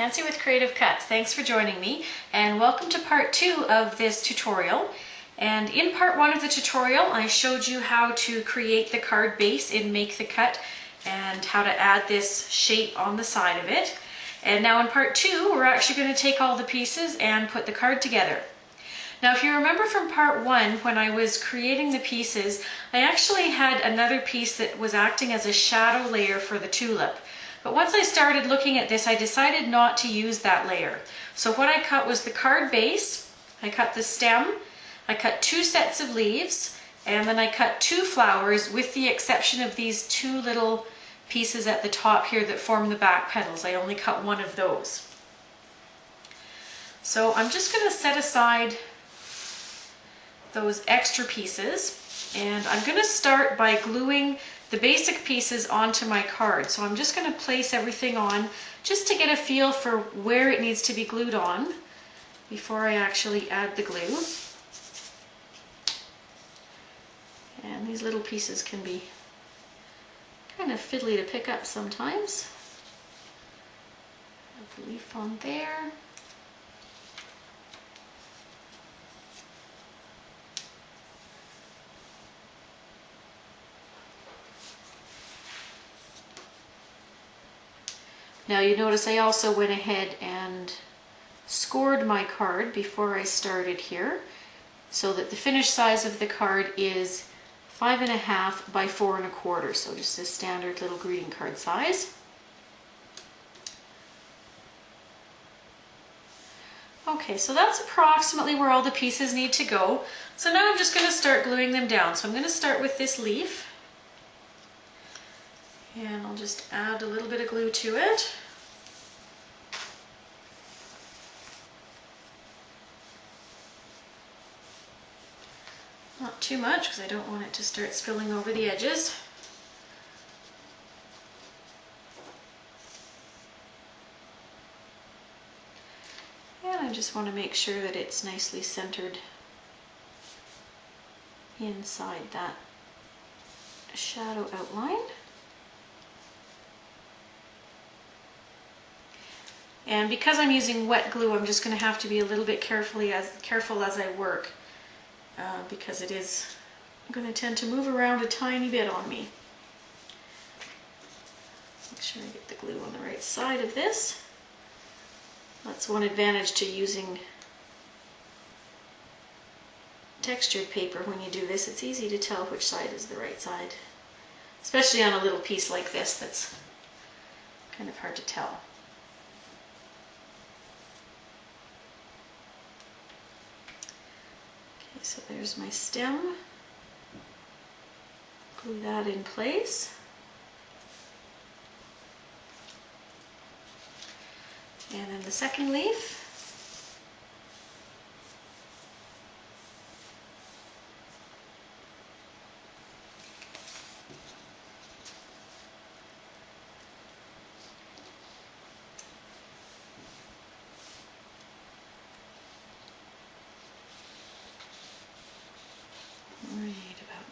Nancy with Creative Cuts. Thanks for joining me and welcome to part 2 of this tutorial. And in part 1 of the tutorial I showed you how to create the card base in Make the Cut and how to add this shape on the side of it. And now in part 2 we're actually going to take all the pieces and put the card together. Now if you remember from part 1, when I was creating the pieces, I actually had another piece that was acting as a shadow layer for the tulip. But once I started looking at this, I decided not to use that layer. So what I cut was the card base, I cut the stem, I cut 2 sets of leaves, and then I cut 2 flowers with the exception of these 2 little pieces at the top here that form the back petals. I only cut 1 of those. So I'm just going to set aside those extra pieces, and I'm going to start by gluing the basic pieces onto my card. So I'm just going to place everything on just to get a feel for where it needs to be glued on before I actually add the glue. And these little pieces can be kind of fiddly to pick up sometimes. Add the leaf on there. Now you notice I also went ahead and scored my card before I started here so that the finished size of the card is 5.5 by 4.25, so just a standard little greeting card size. Okay, so that's approximately where all the pieces need to go. So now I'm just going to start gluing them down. So I'm going to start with this leaf. And I'll just add a little bit of glue to it. Not too much because I don't want it to start spilling over the edges. And I just want to make sure that it's nicely centered inside that shadow outline. And because I'm using wet glue, I'm just going to have to be a little bit careful as I work because it is going to tend to move around a tiny bit on me. Make sure I get the glue on the right side of this. That's one advantage to using textured paper when you do this. It's easy to tell which side is the right side, especially on a little piece like this that's kind of hard to tell. So there's my stem. Glue that in place. And then the second leaf.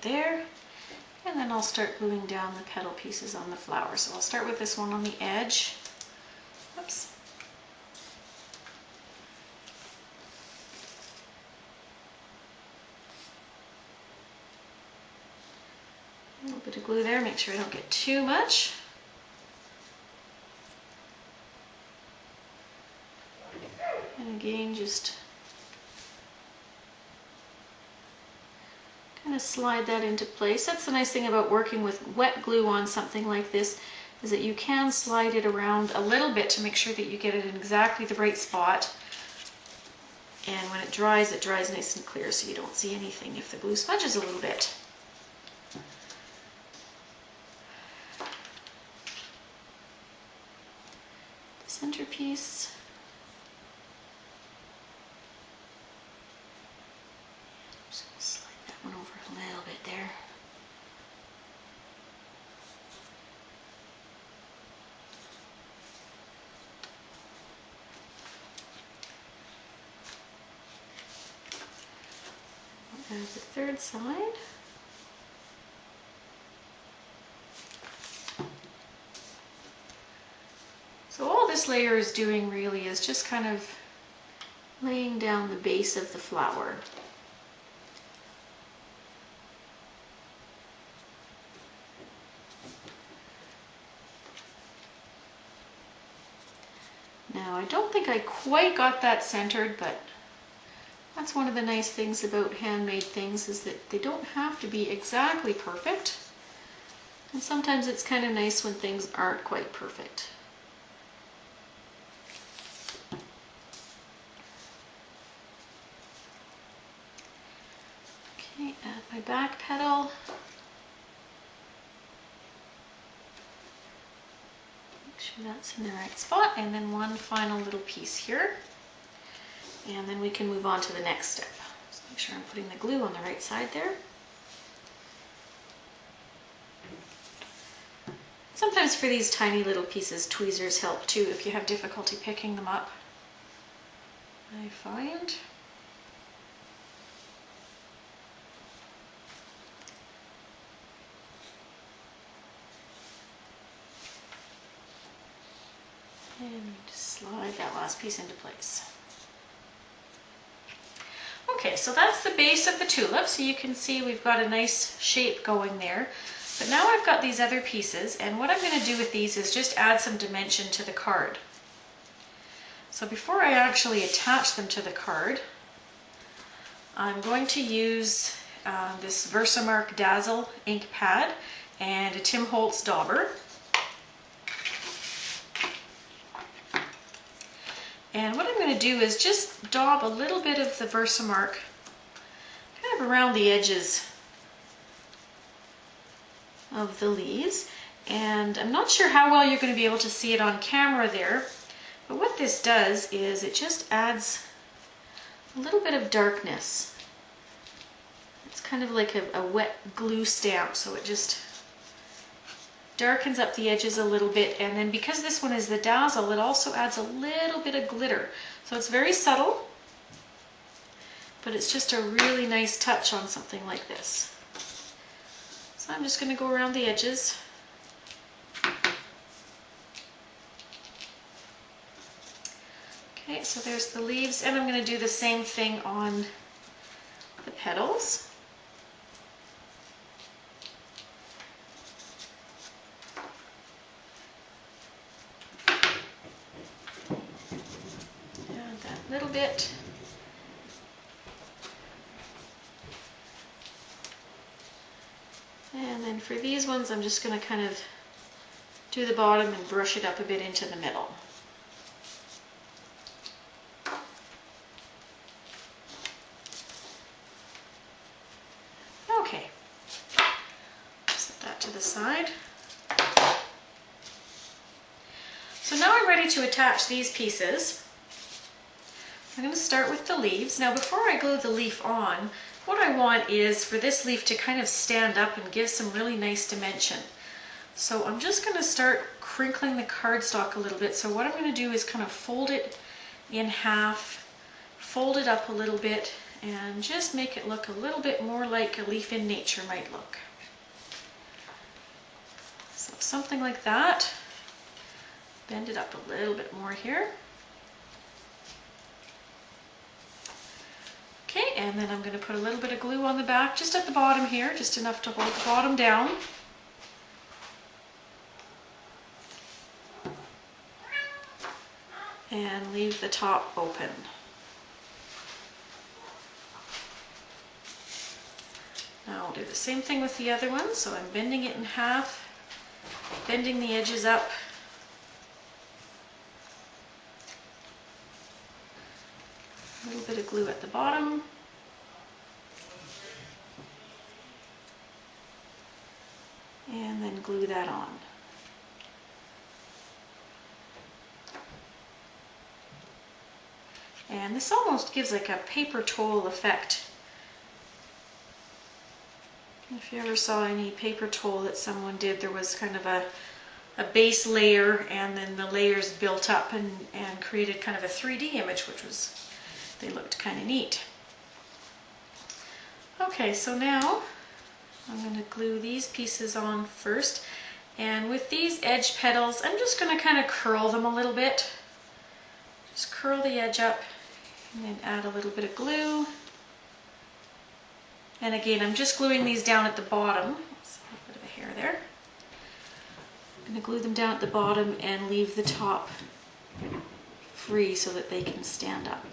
There, and then I'll start gluing down the petal pieces on the flower. So I'll start with this one on the edge. Oops. A little bit of glue there, make sure I don't get too much. And again, just kind of slide that into place. That's the nice thing about working with wet glue on something like this, is that you can slide it around a little bit to make sure that you get it in exactly the right spot. And when it dries nice and clear so you don't see anything if the glue smudges a little bit. The centerpiece. One over a little bit there. I'll add the third side. this layer is doing really is just kind of laying down the base of the flower. Now, I don't think I quite got that centered, but that's one of the nice things about handmade things, is that they don't have to be exactly perfect. And sometimes it's kind of nice when things aren't quite perfect. Okay, add my back petal. Make sure that's in the right spot, and then one final little piece here. And then we can move on to the next step. So make sure I'm putting the glue on the right side there. Sometimes for these tiny little pieces, tweezers help too if you have difficulty picking them up, I find. And just slide that last piece into place. Okay, so that's the base of the tulip. So you can see we've got a nice shape going there. But now I've got these other pieces, and what I'm going to do with these is just add some dimension to the card. So before I actually attach them to the card, I'm going to use this Versamark Dazzle ink pad and a Tim Holtz dauber. And what I'm going to do is just daub a little bit of the Versamark kind of around the edges of the leaves. And I'm not sure how well you're going to be able to see it on camera there, but what this does is it just adds a little bit of darkness. It's kind of like a wet glue stamp, so it just darkens up the edges a little bit. And then because this one is the Dazzle, it also adds a little bit of glitter. So it's very subtle, but it's just a really nice touch on something like this. So I'm just going to go around the edges. Okay, so there's the leaves, and I'm going to do the same thing on the petals. Add that little bit. And then for these ones, I'm just going to kind of do the bottom and brush it up a bit into the middle. Okay, set that to the side. So now I'm ready to attach these pieces. I'm going to start with the leaves. Now before I glue the leaf on, what I want is for this leaf to kind of stand up and give some really nice dimension. So I'm just going to start crinkling the cardstock a little bit. So what I'm going to do is kind of fold it in half, fold it up a little bit, and just make it look a little bit more like a leaf in nature might look. So something like that. Bend it up a little bit more here. Okay, and then I'm going to put a little bit of glue on the back, just at the bottom here, just enough to hold the bottom down. And leave the top open. Now I'll do the same thing with the other one, so I'm bending it in half, bending the edges up. A little bit of glue at the bottom. And then glue that on. And this almost gives like a paper towel effect. If you ever saw any paper towel that someone did, there was kind of a base layer, and then the layers built up and created kind of a 3D image, which was, they looked kind of neat. Okay, so now I'm going to glue these pieces on first, And with these edge petals, I'm just going to kind of curl them a little bit. Just curl the edge up and then add a little bit of glue. And again, I'm just gluing these down at the bottom. There's a bit of a hair there. I'm going to glue them down at the bottom and leave the top free so that they can stand up.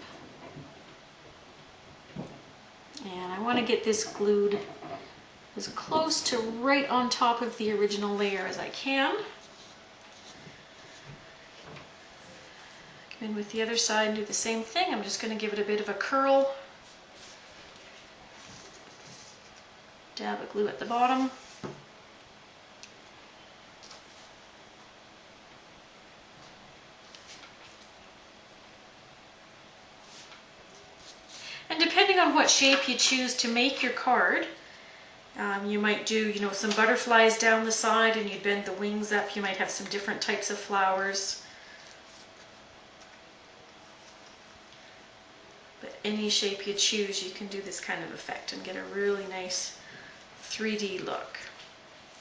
And I want to get this glued as close to right on top of the original layer as I can. Come in with the other side and do the same thing. I'm just going to give it a bit of a curl. Dab of glue at the bottom. And depending on what shape you choose to make your card, you might do, some butterflies down the side and you'd bend the wings up. You might have some different types of flowers. But any shape you choose, you can do this kind of effect and get a really nice 3D look.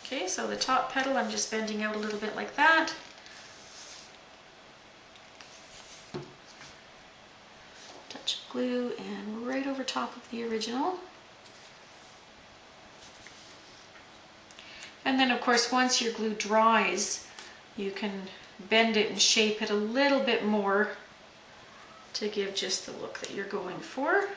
Okay, so the top petal I'm just bending out a little bit like that. Touch of glue and right over top of the original. And then of course once your glue dries, you can bend it and shape it a little bit more to give just the look that you're going for.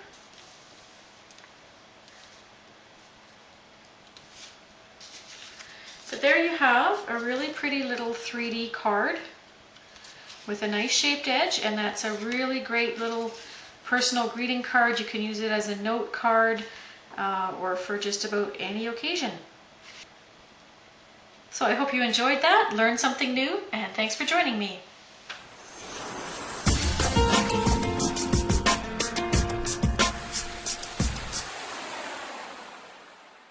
But there you have a really pretty little 3D card with a nice shaped edge, and that's a really great little personal greeting card. You can use it as a note card or for just about any occasion. So I hope you enjoyed that, learned something new, and thanks for joining me.